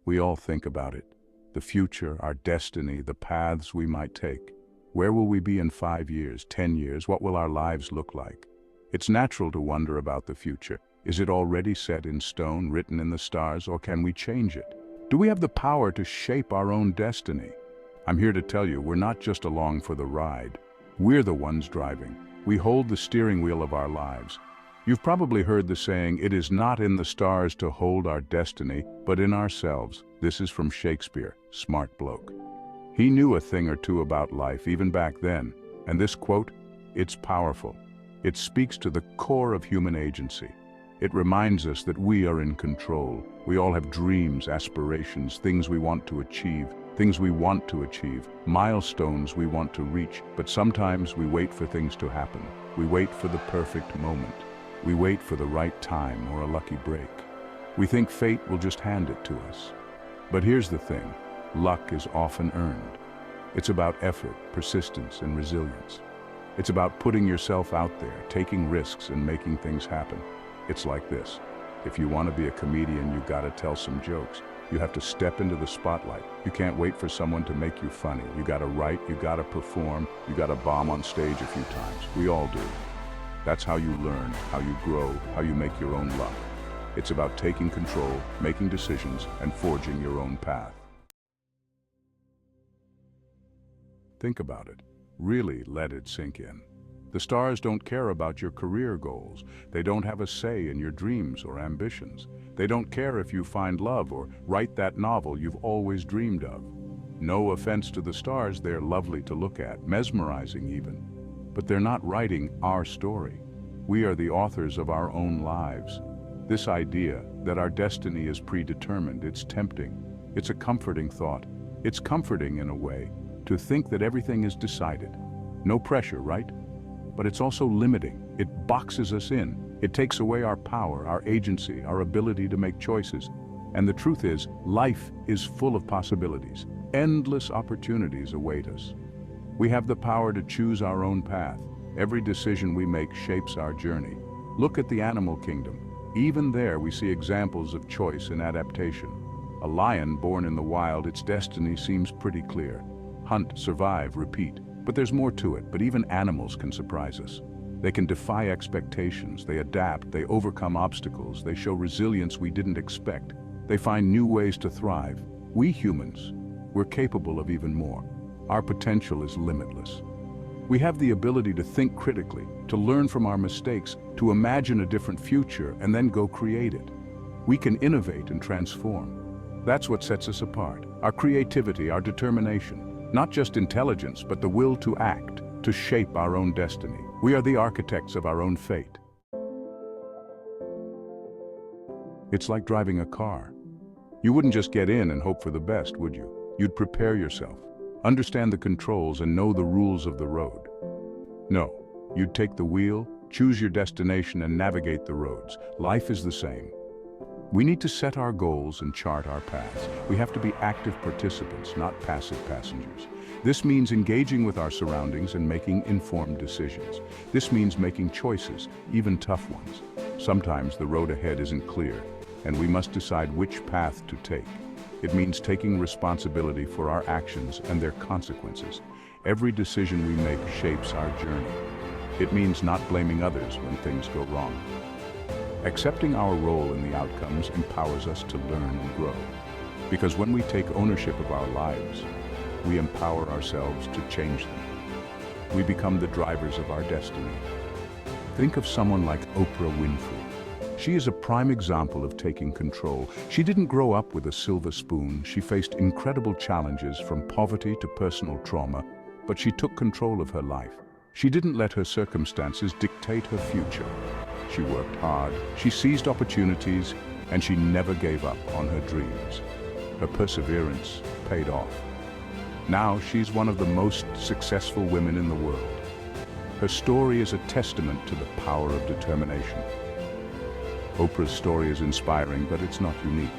We all think about it. The future, our destiny, the paths we might take. Where will we be in 5 years, 10 years? What will our lives look like? It's natural to wonder about the future. Is it already set in stone, written in the stars, or can we change it? Do we have the power to shape our own destiny? I'm here to tell you, we're not just along for the ride. We're the ones driving. We hold the steering wheel of our lives. You've probably heard the saying, it is not in the stars to hold our destiny, but in ourselves. This is from Shakespeare, smart bloke. He knew a thing or two about life, even back then. And this quote, it's powerful. It speaks to the core of human agency. It reminds us that we are in control. We all have dreams, aspirations, things we want to achieve, milestones we want to reach, but sometimes we wait for things to happen. We wait for the perfect moment. We wait for the right time or a lucky break. We think fate will just hand it to us. But here's the thing, luck is often earned. It's about effort, persistence, and resilience. It's about putting yourself out there, taking risks, and making things happen. It's like this. If you want to be a comedian, you gotta tell some jokes. You have to step into the spotlight. You can't wait for someone to make you funny. You gotta write, you gotta perform, you gotta bomb on stage a few times. We all do. That's how you learn, how you grow, how you make your own luck. It's about taking control, making decisions, and forging your own path. Think about it. Really let it sink in. The stars don't care about your career goals. They don't have a say in your dreams or ambitions. They don't care if you find love or write that novel you've always dreamed of. No offense to the stars, they're lovely to look at, mesmerizing even. But they're not writing our story. We are the authors of our own lives. This idea that our destiny is predetermined, it's tempting. It's a comforting thought. It's comforting in a way, to think that everything is decided. No pressure, right? But it's also limiting. It boxes us in. It takes away our power, our agency, our ability to make choices. And the truth is, life is full of possibilities. Endless opportunities await us. We have the power to choose our own path. Every decision we make shapes our journey. Look at the animal kingdom. Even there we see examples of choice and adaptation. A lion born in the wild, its destiny seems pretty clear. Hunt, survive, repeat. But there's more to it. But even animals can surprise us. They can defy expectations, they adapt, they overcome obstacles, they show resilience we didn't expect. They find new ways to thrive. We humans, we're capable of even more. Our potential is limitless. We have the ability to think critically, to learn from our mistakes, to imagine a different future, and then go create it. We can innovate and transform. That's what sets us apart. Our creativity, our determination. Not just intelligence, but the will to act, to shape our own destiny. We are the architects of our own fate. It's like driving a car. You wouldn't just get in and hope for the best, would you? You'd prepare yourself, understand the controls, and know the rules of the road. No, you'd take the wheel, choose your destination, and navigate the roads. Life is the same. We need to set our goals and chart our paths. We have to be active participants, not passive passengers. This means engaging with our surroundings and making informed decisions. This means making choices, even tough ones. Sometimes the road ahead isn't clear, and we must decide which path to take. It means taking responsibility for our actions and their consequences. Every decision we make shapes our journey. It means not blaming others when things go wrong. Accepting our role in the outcomes empowers us to learn and grow. Because when we take ownership of our lives, we empower ourselves to change them. We become the drivers of our destiny. Think of someone like Oprah Winfrey. She is a prime example of taking control. She didn't grow up with a silver spoon. She faced incredible challenges from poverty to personal trauma, but she took control of her life. She didn't let her circumstances dictate her future. She worked hard, she seized opportunities, and she never gave up on her dreams. Her perseverance paid off. Now she's one of the most successful women in the world. Her story is a testament to the power of determination. Oprah's story is inspiring, but it's not unique.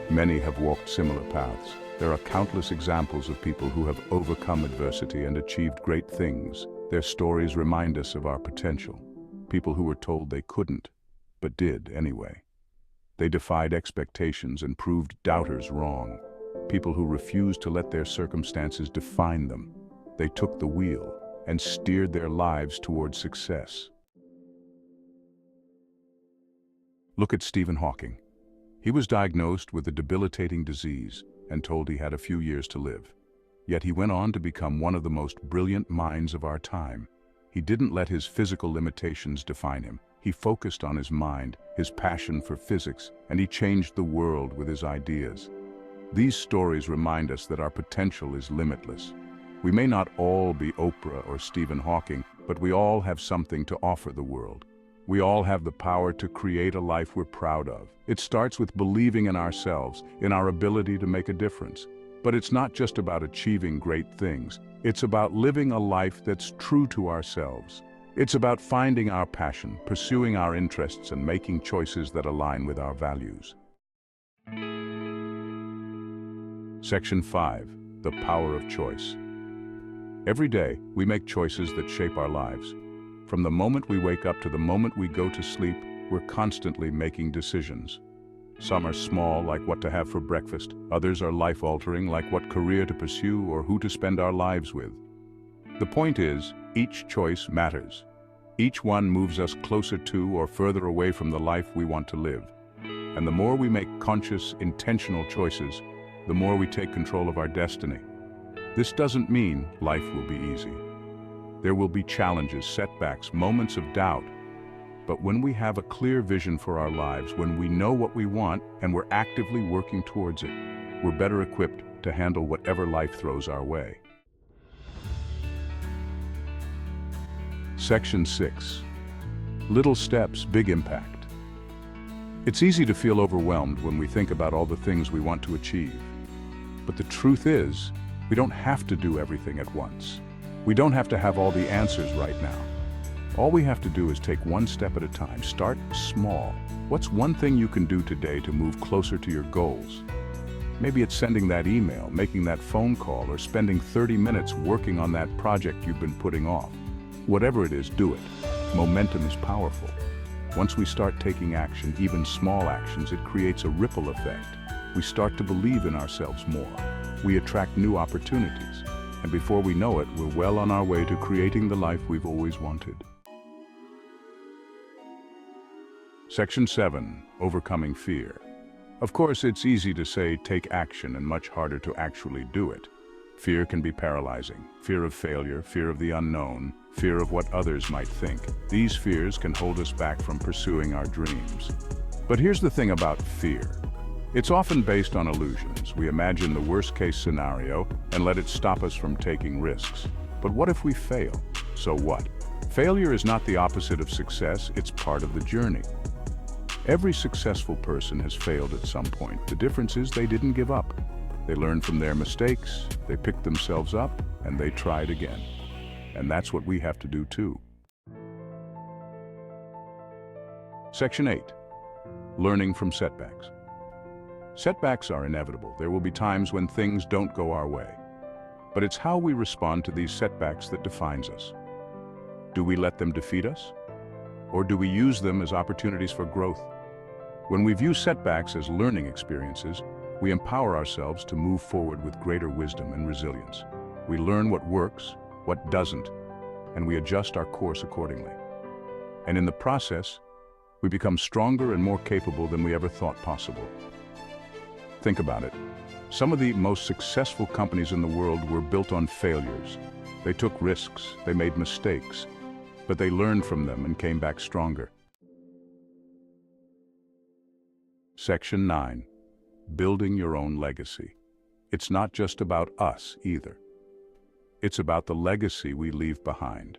Many have walked similar paths. There are countless examples of people who have overcome adversity and achieved great things. Their stories remind us of our potential. People who were told they couldn't, but did anyway. They defied expectations and proved doubters wrong. People who refused to let their circumstances define them. They took the wheel and steered their lives toward success. Look at Stephen Hawking. He was diagnosed with a debilitating disease and told he had a few years to live. Yet he went on to become one of the most brilliant minds of our time. He didn't let his physical limitations define him. He focused on his mind, his passion for physics, and he changed the world with his ideas. These stories remind us that our potential is limitless. We may not all be Oprah or Stephen Hawking, but we all have something to offer the world. We all have the power to create a life we're proud of. It starts with believing in ourselves, in our ability to make a difference. But it's not just about achieving great things. It's about living a life that's true to ourselves. It's about finding our passion, pursuing our interests, and making choices that align with our values. Section 5. The power of choice. Every day, we make choices that shape our lives. From the moment we wake up to the moment we go to sleep, we're constantly making decisions. Some are small, like what to have for breakfast. Others are life-altering, like what career to pursue or who to spend our lives with. The point is, each choice matters. Each one moves us closer to or further away from the life we want to live. And the more we make conscious, intentional choices, the more we take control of our destiny. This doesn't mean life will be easy. There will be challenges, setbacks, moments of doubt. But when we have a clear vision for our lives, when we know what we want and we're actively working towards it, we're better equipped to handle whatever life throws our way. Section 6. Little steps, big impact. It's easy to feel overwhelmed when we think about all the things we want to achieve. But the truth is, we don't have to do everything at once. We don't have to have all the answers right now. All we have to do is take one step at a time. Start small. What's one thing you can do today to move closer to your goals? Maybe it's sending that email, making that phone call, or spending 30 minutes working on that project you've been putting off. Whatever it is, do it. Momentum is powerful. Once we start taking action, even small actions, it creates a ripple effect. We start to believe in ourselves more. We attract new opportunities. And before we know it, we're well on our way to creating the life we've always wanted. Section 7. Overcoming fear. Of course, it's easy to say take action and much harder to actually do it. Fear can be paralyzing. Fear of failure, fear of the unknown, fear of what others might think. These fears can hold us back from pursuing our dreams. But here's the thing about fear. It's often based on illusions. We imagine the worst-case scenario and let it stop us from taking risks. But what if we fail? So what? Failure is not the opposite of success, it's part of the journey. Every successful person has failed at some point. The difference is they didn't give up. They learned from their mistakes, they picked themselves up, and they tried again. And that's what we have to do too. Section 8. Learning from setbacks. Setbacks are inevitable. There will be times when things don't go our way. But it's how we respond to these setbacks that defines us. Do we let them defeat us? Or do we use them as opportunities for growth? When we view setbacks as learning experiences, we empower ourselves to move forward with greater wisdom and resilience. We learn what works, what doesn't, and we adjust our course accordingly. And in the process, we become stronger and more capable than we ever thought possible. Think about it. Some of the most successful companies in the world were built on failures. They took risks, they made mistakes, but they learned from them and came back stronger. Section 9. Building your own legacy. It's not just about us either. It's about the legacy we leave behind.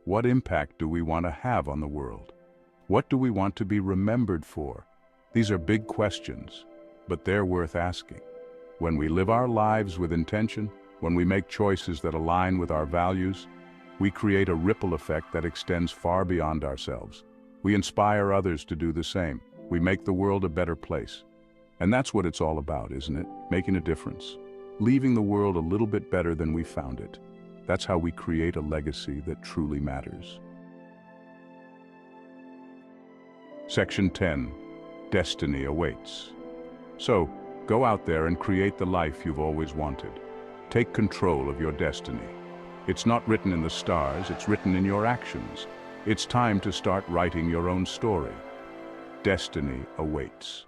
What impact do we want to have on the world? What do we want to be remembered for? These are big questions, but they're worth asking. When we live our lives with intention, when we make choices that align with our values, we create a ripple effect that extends far beyond ourselves. We inspire others to do the same. We make the world a better place. And that's what it's all about, isn't it? Making a difference. Leaving the world a little bit better than we found it. That's how we create a legacy that truly matters. Section 10. Destiny awaits. So, go out there and create the life you've always wanted. Take control of your destiny. It's not written in the stars, it's written in your actions. It's time to start writing your own story. Destiny awaits.